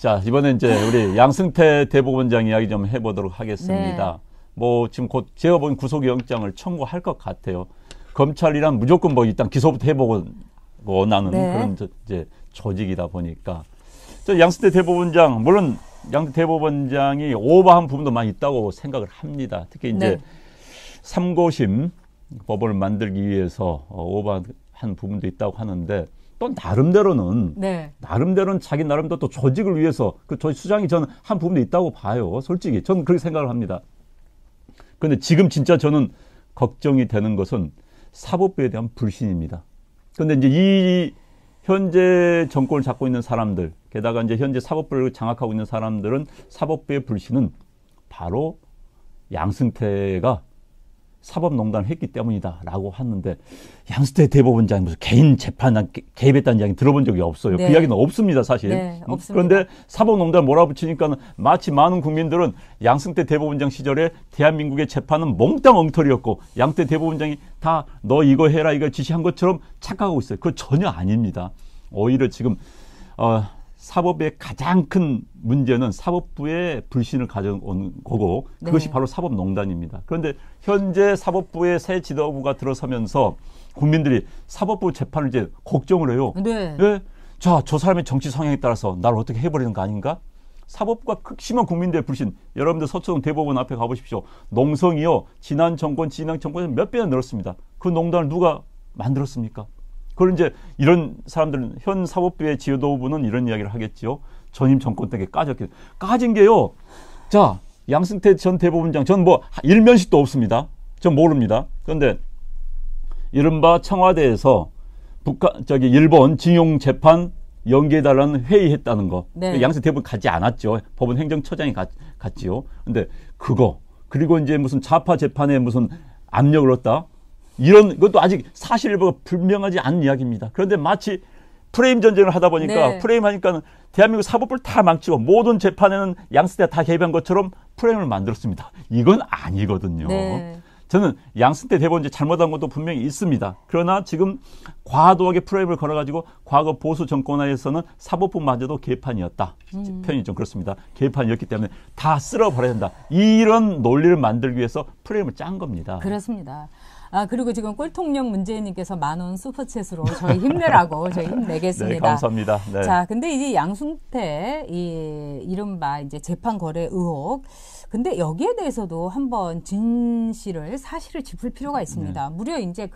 자, 이번에 이제 우리 양승태 대법원장 이야기 좀 해보도록 하겠습니다. 네. 뭐 지금 곧 제가 본 구속영장을 청구할 것 같아요. 검찰이란 무조건 뭐 일단 기소부터 해보고 원하는 네. 그런 이제 조직이다 보니까 저 양승태 대법원장 물론 양승태 대법원장이 오버한 부분도 많이 있다고 생각을 합니다. 특히 이제 네. 삼고심 법원을 만들기 위해서 오버한 부분도 있다고 하는데 또 나름대로는 네. 나름대로는 자기 나름대로 또 조직을 위해서 그 조직 수장이 저는 한 부분도 있다고 봐요. 솔직히 저는 그렇게 생각을 합니다. 그런데 지금 진짜 저는 걱정이 되는 것은 사법부에 대한 불신입니다. 그런데 이제 이 현재 정권을 잡고 있는 사람들, 게다가 이제 현재 사법부를 장악하고 있는 사람들은 사법부의 불신은 바로 양승태가 사법농단을 했기 때문이다라고 하는데 양승태 대법원장이 무슨 개인 재판에 개입했다는 이야기 들어본 적이 없어요. 네. 그 이야기는 없습니다, 사실. 네, 없습니다. 그런데 사법농단을 몰아붙이니까 마치 많은 국민들은 양승태 대법원장 시절에 대한민국의 재판은 몽땅 엉터리였고 양승태 대법원장이 다 너 이거 해라 이거 지시한 것처럼 착각하고 있어요. 그거 전혀 아닙니다. 오히려 지금 사법의 가장 큰 문제는 사법부의 불신을 가져오는 거고 그것이 네. 바로 사법농단입니다. 그런데 현재 사법부의 새 지도부가 들어서면서 국민들이 사법부 재판을 이제 걱정을 해요. 네. 예? 자, 저 사람의 정치 성향에 따라서 나를 어떻게 해버리는 거 아닌가? 사법부가 극심한 국민들의 불신. 여러분들 서초동 대법원 앞에 가보십시오. 농성이요. 지난 정권에 몇 배나 늘었습니다. 그 농단을 누가 만들었습니까? 그걸 이제 이런 사람들은 현 사법부의 지도부는 이런 이야기를 하겠지요. 전임 정권 때 까졌겠죠. 까진 게요. 자, 양승태 전 대법원장, 전 뭐 일면식도 없습니다. 전 모릅니다. 그런데 이른바 청와대에서 일본 징용 재판 연기해달라는 회의했다는 거. 네. 양승태 대법원 가지 않았죠. 법원 행정처장이 갔지요. 근데 그거 그리고 이제 무슨 자파 재판에 무슨 압력을 얻다. 이런 것도 아직 사실일보가 불명하지 않은 이야기입니다. 그런데 마치 프레임 전쟁을 하다 보니까 네. 프레임 하니까 대한민국 사법부를 다 망치고 모든 재판에는 양승태가 다 개입한 것처럼 프레임을 만들었습니다. 이건 아니거든요. 네. 저는 양승태 대법원장이 잘못한 것도 분명히 있습니다. 그러나 지금 과도하게 프레임을 걸어가지고 과거 보수 정권하에서는 사법부마저도 개판이었다. 표현이 좀 그렇습니다. 개판이었기 때문에 다 쓸어버려야 된다. 이런 논리를 만들기 위해서 프레임을 짠 겁니다. 그렇습니다. 그리고 지금 꿀통령 문재인님께서 10,000원 슈퍼챗으로 저희 힘내라고 저희 힘내겠습니다. 네, 감사합니다. 네. 자, 근데 이제 양승태 이른바 이제 재판 거래 의혹. 근데 여기에 대해서도 한번 사실을 짚을 필요가 있습니다. 무려 이제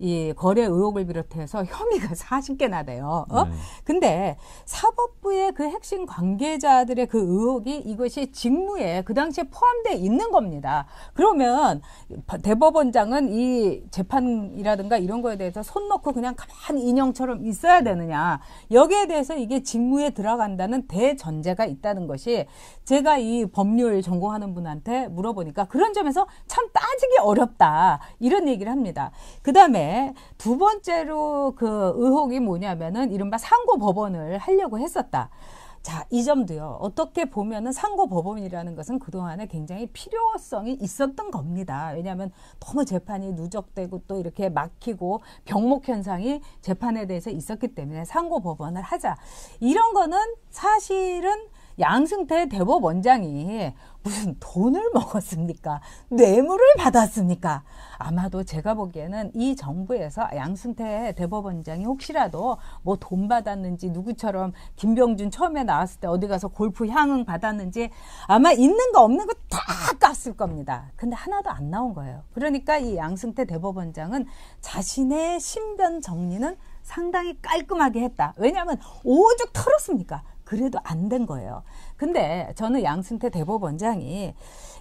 이 거래 의혹을 비롯해서 혐의가 40개나 돼요. 네. 근데 사법부의 그 핵심 관계자들의 그 의혹이 이것이 직무에 그 당시에 포함되어 있는 겁니다. 그러면 대법원장은 이 재판이라든가 이런 거에 대해서 손 놓고 그냥 가만히 인형처럼 있어야 되느냐. 여기에 대해서 이게 직무에 들어간다는 대전제가 있다는 것이 제가 이 법률 전공하는 분한테 물어보니까 그런 점에서 참 따지기 어렵다. 이런 얘기를 합니다. 그 다음에 두 번째로 그 의혹이 뭐냐면은 이른바 상고법원을 하려고 했었다. 자, 이 점도요. 어떻게 보면은 상고법원이라는 것은 그동안에 굉장히 필요성이 있었던 겁니다. 왜냐하면 너무 재판이 누적되고 또 이렇게 막히고 병목 현상이 재판에 대해서 있었기 때문에 상고법원을 하자. 이런 거는 사실은 양승태 대법원장이 무슨 돈을 먹었습니까? 뇌물을 받았습니까? 아마도 제가 보기에는 이 정부에서 양승태 대법원장이 혹시라도 뭐 돈 받았는지 누구처럼 김병준 처음에 나왔을 때 어디 가서 골프 향응 받았는지 아마 있는 거 없는 거 다 깠을 겁니다. 근데 하나도 안 나온 거예요. 그러니까 이 양승태 대법원장은 자신의 신변 정리는 상당히 깔끔하게 했다. 왜냐하면 오죽 털었습니까? 그래도 안 된 거예요. 근데 저는 양승태 대법원장이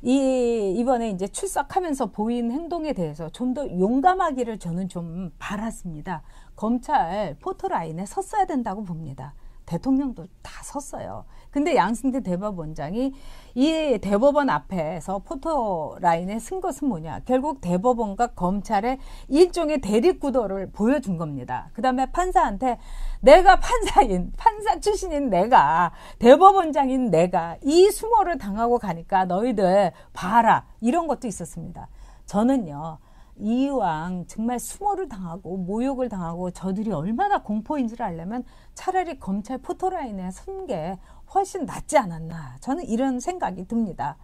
이번에 이제 출석하면서 보인 행동에 대해서 좀 더 용감하기를 저는 좀 바랐습니다. 검찰 포토라인에 섰어야 된다고 봅니다. 대통령도 다 섰어요. 근데 양승태 대법원장이 이 대법원 앞에서 포토라인에 쓴 것은 뭐냐? 결국 대법원과 검찰의 일종의 대립구도를 보여준 겁니다. 그 다음에 판사한테 내가 판사 출신인 내가, 대법원장인 내가 이 수모를 당하고 가니까 너희들 봐라. 이런 것도 있었습니다. 저는요. 이왕 정말 수모를 당하고 모욕을 당하고 저들이 얼마나 공포인지를 알려면 차라리 검찰 포토라인에 선 게 훨씬 낫지 않았나. 저는 이런 생각이 듭니다.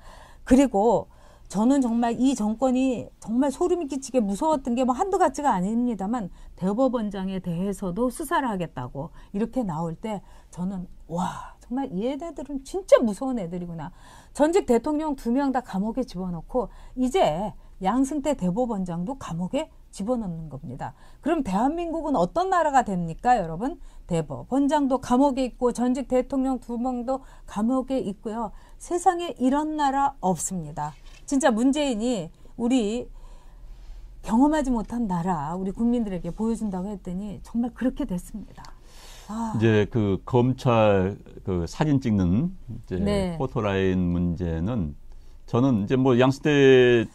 그리고 저는 정말 이 정권이 정말 소름이 끼치게 무서웠던 게 뭐 한두 가지가 아닙니다만 대법원장에 대해서도 수사를 하겠다고 이렇게 나올 때 저는 와 정말 얘네들은 진짜 무서운 애들이구나. 전직 대통령 2명 다 감옥에 집어넣고 이제 양승태 대법원장도 감옥에 집어넣는 겁니다. 그럼 대한민국은 어떤 나라가 됩니까, 여러분? 대법원장도 감옥에 있고 전직 대통령 2명도 감옥에 있고요. 세상에 이런 나라 없습니다. 진짜 문재인이 우리 경험하지 못한 나라 우리 국민들에게 보여준다고 했더니 정말 그렇게 됐습니다. 이제 그 검찰 그 사진 찍는 이제 네. 포토라인 문제는 저는 이제 뭐 양승태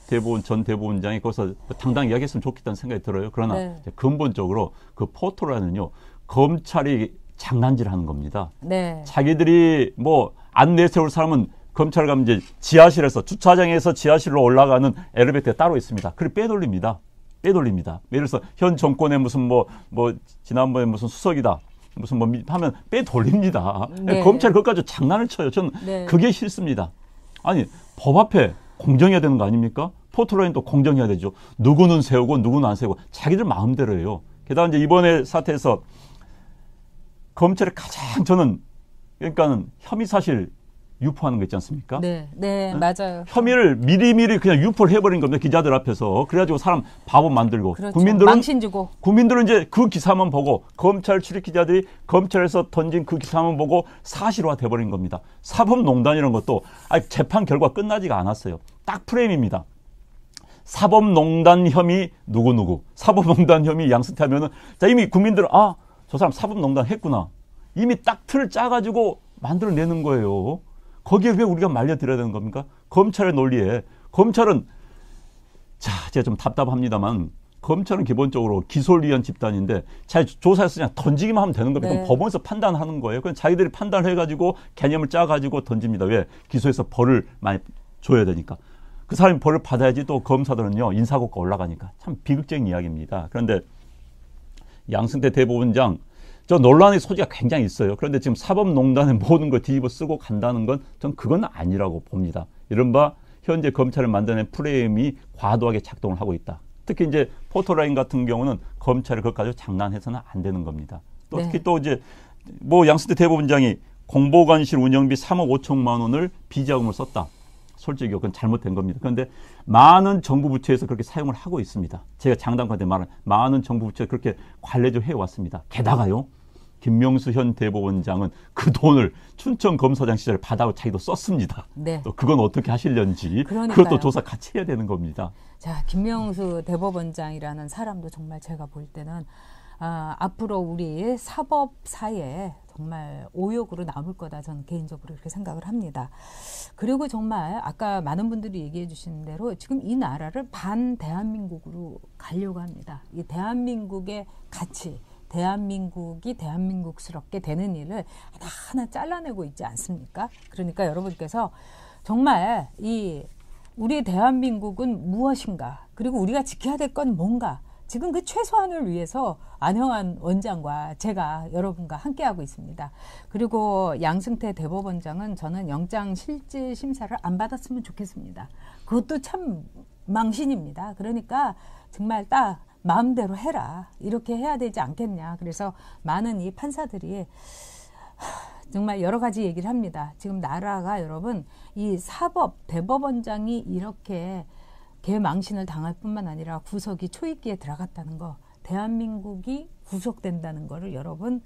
전 대법원장이 거기서 당당히 이야기했으면 좋겠다는 생각이 들어요. 그러나 네. 이제 근본적으로 그 포토라인은요 검찰이 장난질하는 겁니다. 네. 자기들이 뭐 안 내세울 사람은 검찰 가면 이제 지하실에서 주차장에서 지하실로 올라가는 엘리베이터가 따로 있습니다. 그걸 빼돌립니다. 예를 들어서 현 정권의 무슨 뭐 지난번에 무슨 수석이다. 무슨 뭐 하면 빼돌립니다. 네. 검찰이 그것까지 장난을 쳐요. 저는 네. 그게 싫습니다. 아니 법 앞에 공정해야 되는 거 아닙니까? 포토라인도 공정해야 되죠. 누구는 세우고 누구는 안 세우고 자기들 마음대로 해요. 게다가 이제 이번에 사태에서 검찰이 가장 저는 그러니까는 혐의 사실 유포하는 거 있지 않습니까? 네, 네, 맞아요. 혐의를 미리미리 그냥 유포를 해버린 겁니다. 기자들 앞에서. 그래가지고 사람 바보 만들고. 그렇죠. 망신 주고. 국민들은 이제 그 기사만 보고 검찰 출입 기자들이 검찰에서 던진 그 기사만 보고 사실화 돼버린 겁니다. 사법농단이라는 것도 아직 재판 결과 끝나지가 않았어요. 딱 프레임입니다. 사법농단 혐의 누구 사법농단 혐의 양승태 하면은 자 이미 국민들은 아, 저 사람 사법농단 했구나. 이미 딱 틀을 짜가지고 만들어내는 거예요. 거기에 왜 우리가 말려드려야 되는 겁니까? 검찰의 논리에. 검찰은, 자, 제가 좀 답답합니다만, 검찰은 기본적으로 기소를 위한 집단인데, 잘 조사해서 그냥 던지기만 하면 되는 겁니다. 네. 그럼 법원에서 판단하는 거예요. 그럼 자기들이 판단해가지고 개념을 짜가지고 던집니다. 왜? 기소해서 벌을 많이 줘야 되니까. 그 사람이 벌을 받아야지 또 검사들은요, 인사고가 올라가니까. 참 비극적인 이야기입니다. 그런데 양승태 대법원장, 저 논란의 소지가 굉장히 있어요. 그런데 지금 사법농단의 모든 걸 뒤집어 쓰고 간다는 건 전 그건 아니라고 봅니다. 이른바 현재 검찰을 만드는 프레임이 과도하게 작동을 하고 있다. 특히 이제 포토라인 같은 경우는 검찰을 그것 가지고 장난해서는 안 되는 겁니다. 또 네. 특히 또 이제 뭐 양승태 대법원장이 공보관실 운영비 3억 5천만 원을 비자금으로 썼다. 솔직히 그건 잘못된 겁니다. 그런데 많은 정부 부처에서 그렇게 사용을 하고 있습니다. 제가 장담컨대 말은 많은 정부 부처에서 그렇게 관례적으로 해왔습니다. 게다가요. 김명수 현 대법원장은 그 돈을 춘천검사장 시절에 받아고 자기도 썼습니다. 네. 또 그건 어떻게 하시려는지 그러니까요. 그것도 조사 같이 해야 되는 겁니다. 자, 김명수 대법원장이라는 사람도 정말 제가 볼 때는 앞으로 우리 사법사에 정말 오역으로 남을 거다 저는 개인적으로 그렇게 생각을 합니다. 그리고 정말 아까 많은 분들이 얘기해 주신 대로 지금 이 나라를 반대한민국으로 가려고 합니다. 이 대한민국의 가치, 대한민국이 대한민국스럽게 되는 일을 하나하나 잘라내고 있지 않습니까? 그러니까 여러분께서 정말 우리 대한민국은 무엇인가, 그리고 우리가 지켜야 될 건 뭔가, 지금 그 최소한을 위해서 안형한 원장과 제가 여러분과 함께하고 있습니다. 그리고 양승태 대법원장은 저는 영장실질심사를 안 받았으면 좋겠습니다. 그것도 참 망신입니다. 그러니까 정말 딱 마음대로 해라. 이렇게 해야 되지 않겠냐. 그래서 많은 이 판사들이 정말 여러 가지 얘기를 합니다. 지금 나라가 여러분 이 대법원장이 이렇게 개망신을 당할 뿐만 아니라 구속이 초입기에 들어갔다는 거, 대한민국이 구속된다는 거를 여러분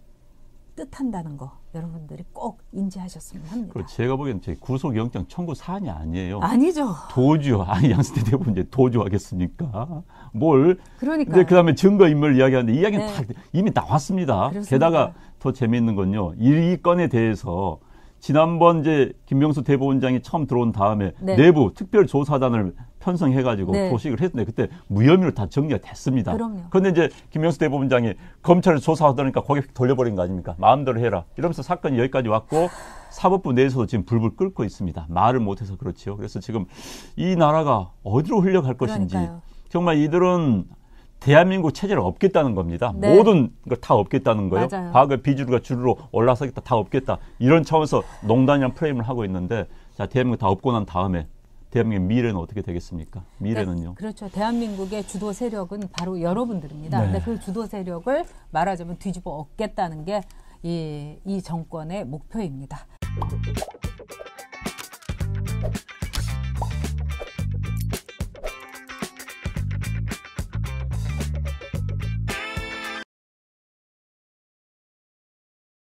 뜻한다는 거 여러분들이 꼭 인지하셨으면 합니다. 제가 보기에는 제 구속영장 청구 사안이 아니에요. 아니죠. 도주. 아니 양승태 대법원 이제 도주하겠습니까? 뭘? 그러니까. 이제 그다음에 증거인멸 이야기하는데 이야기는 네. 다 이미 나왔습니다. 그렇습니다. 게다가 더 재미있는 건요. 이 건에 대해서 지난번 이제 김명수 대법원장이 처음 들어온 다음에 네. 내부 특별조사단을 편성해가지고 네. 조직을 했는데 그때 무혐의로 다 정리가 됐습니다. 그럼요. 그런데 이제 김명수 대법원장이 검찰을 조사하다니까 거기 돌려버린 거 아닙니까? 마음대로 해라. 이러면서 사건이 여기까지 왔고 사법부 내에서도 지금 불불 끓고 있습니다. 말을 못해서 그렇지요. 그래서 지금 이 나라가 어디로 흘러갈 것인지 그러니까요. 정말 이들은 대한민국 체제를 없겠다는 겁니다. 네. 모든 걸 다 없겠다는 거예요. 맞아요. 과거 비주류가 주류로 올라서겠다, 다 없겠다. 이런 차원에서 농단이라는 프레임을 하고 있는데, 자, 대한민국 다 없고 난 다음에 대한민국의 미래는 어떻게 되겠습니까? 미래는요. 네, 그렇죠. 대한민국의 주도 세력은 바로 여러분들입니다. 네. 근데 그 주도 세력을 말하자면 뒤집어 엎겠다는 게 이 정권의 목표입니다.